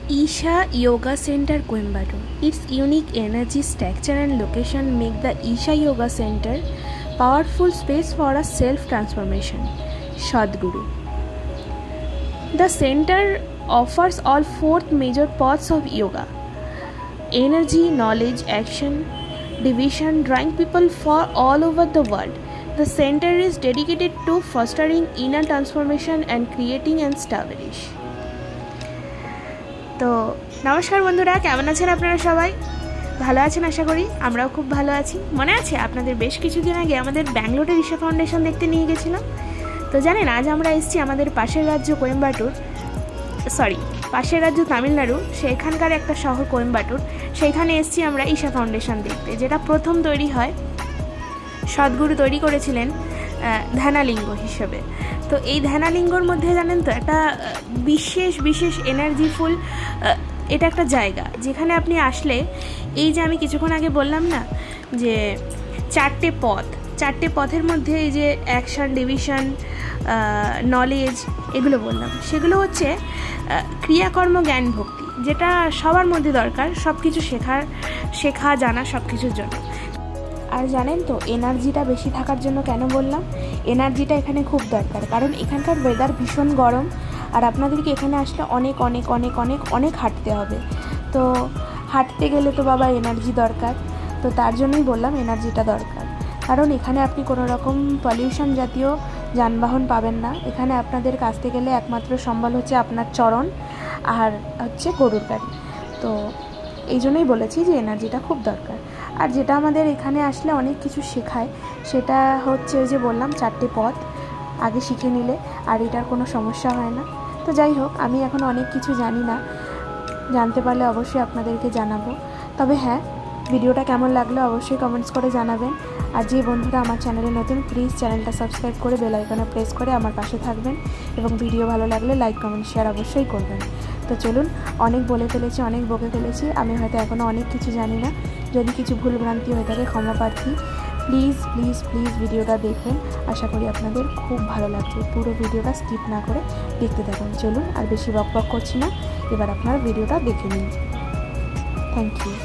Isha Yoga Center, Coimbatore. Its unique energy structure and location make the Isha Yoga Center powerful space for a self-transformation. Sadhguru. The center offers all four major paths of yoga: energy, knowledge, action, division, drawing people for all over the world. The center is dedicated to fostering inner transformation and creating and establish. তো নমস্কার বন্ধুরা, কেমন আছেন আপনারা? সবাই ভালো আছেন আশা করি। আমরাও খুব ভালো আছি। মনে আছে আপনাদের বেশ কিছুদিন আগে আমাদের ব্যাঙ্গালোরের ঈশা ফাউন্ডেশন দেখতে নিয়ে গেছিলাম। তো জানেন, আজ আমরা এসেছি আমাদের পাশের রাজ্য পাশের রাজ্য তামিলনাড়ু, সেখানকার একটা শহর কোয়েম্বাটুর। সেইখানে এসেছি আমরা ঈশা ফাউন্ডেশন দেখতে, যেটা প্রথম তৈরি হয়। সদ্গুরু তৈরি করেছিলেন ধ্যানালিঙ্গ হিসেবে। তো এই ধ্যানালিঙ্গর মধ্যে জানেন তো একটা বিশেষ এনার্জিফুল এটা একটা জায়গা, যেখানে আপনি আসলে এই যে আমি কিছুক্ষণ আগে বললাম না যে চারটে পথের মধ্যে এই যে অ্যাকশন, ডিভিশন, নলেজ এগুলো বললাম, সেগুলো হচ্ছে ক্রিয়াকর্ম, জ্ঞান, ভক্তি, যেটা সবার মধ্যে দরকার সব কিছু শেখা জানা সব কিছুর জন্য। আর জানেন তো এনার্জিটা বেশি থাকার জন্য কেন বললাম? এনার্জিটা এখানে খুব দরকার, কারণ এখানকার ওয়েদার ভীষণ গরম, আর আপনাদেরকে এখানে আসলে অনেক অনেক অনেক অনেক অনেক হাঁটতে হবে। তো হাঁটতে গেলে তো বাবা এনার্জি দরকার, তো তার জন্যই বললাম এনার্জিটা দরকার। কারণ এখানে আপনি কোনো রকম পলিউশন জাতীয় যানবাহন পাবেন না। এখানে আপনাদের কাছতে গেলে একমাত্র সম্বল হচ্ছে আপনার চরণ আর হচ্ছে গরুর গাড়ি। তো এই জন্যই বলেছি যে এনার্জিটা খুব দরকার। আর যেটা আমাদের এখানে আসলে অনেক কিছু শেখায়, সেটা হচ্ছে ওই যে বললাম চারটে পথ আগে শিখে নিলে আর এটার কোনো সমস্যা হয় না। তো যাই হোক, আমি এখন অনেক কিছু জানি না, জানতে পারলে অবশ্যই আপনাদেরকে জানাবো। তবে হ্যাঁ, ভিডিওটা কেমন লাগলো অবশ্যই কমেন্টস করে জানাবেন। আর যে বন্ধুরা আমার চ্যানেলে নতুন, প্লিজ চ্যানেলটা সাবস্ক্রাইব করে বেল আইকনে প্রেস করে আমার পাশে থাকবেন, এবং ভিডিও ভালো লাগলে লাইক, কমেন্ট, শেয়ার অবশ্যই করবেন। তো চলুন, অনেক বলে ফেলেছি, অনেক বকে ফেলেছি, আমি হয়তো এখনও অনেক কিছু জানি না। যদি কিছু ভুলভ্রান্তি হয়ে থাকে ক্ষমা প্রার্থী। প্লিজ প্লিজ প্লিজ ভিডিওটা দেখবেন, আশা করি আপনাদের খুব ভালো লাগবে। পুরো ভিডিওটা স্কিপ না করে দেখতে থাকুন। চলুন, আর বেশি বক করছি না, এবার আপনারা ভিডিওটা দেখে নিন। Thank you.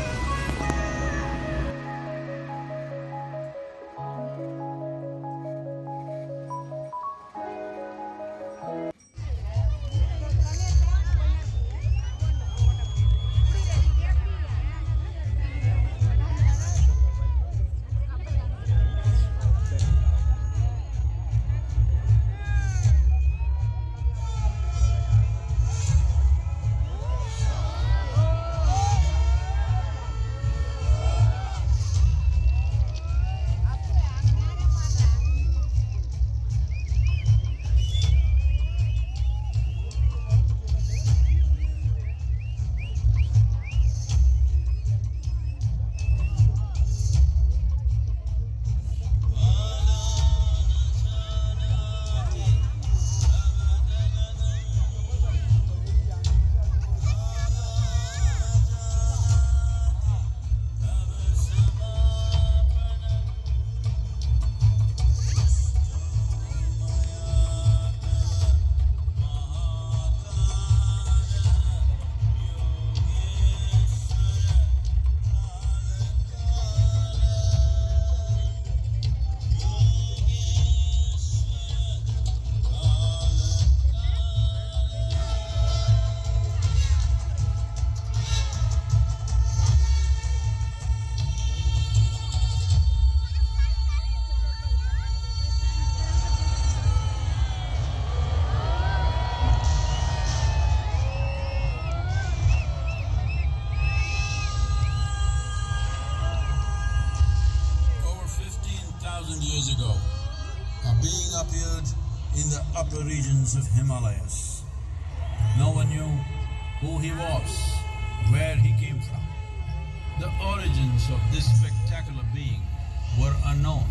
Years ago, a being appeared in the upper regions of Himalayas. No one knew who he was, where he came from. The origins of this spectacular being were unknown.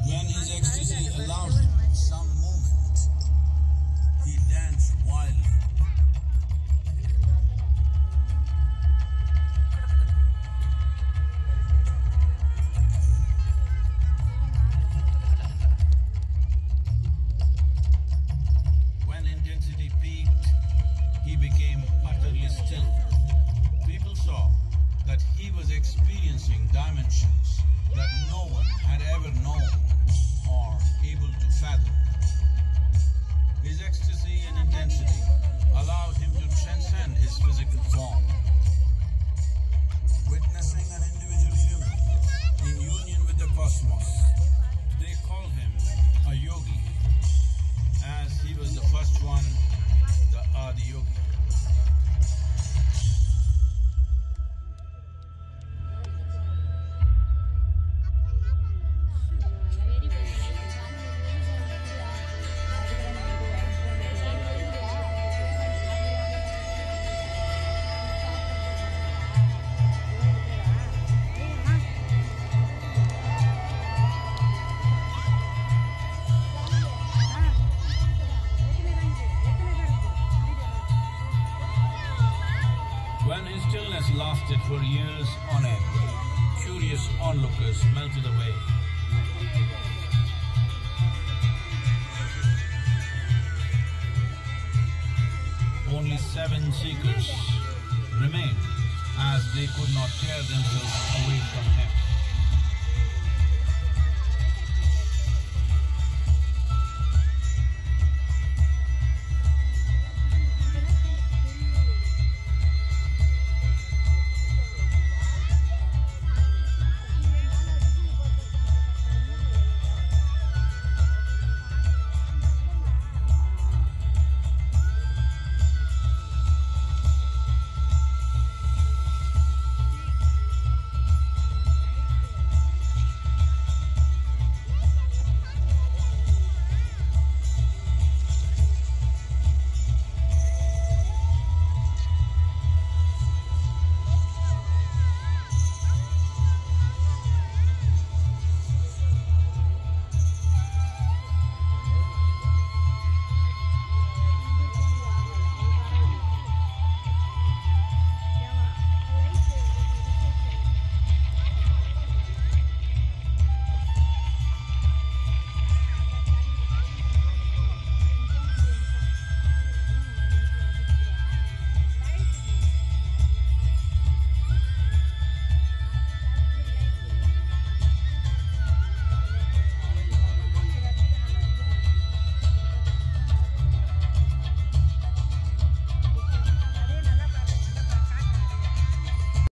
When his ecstasy allowed him some movement, he danced wildly. onlookers melted away. Only 7 seekers remained, as they could not tear themselves away from him.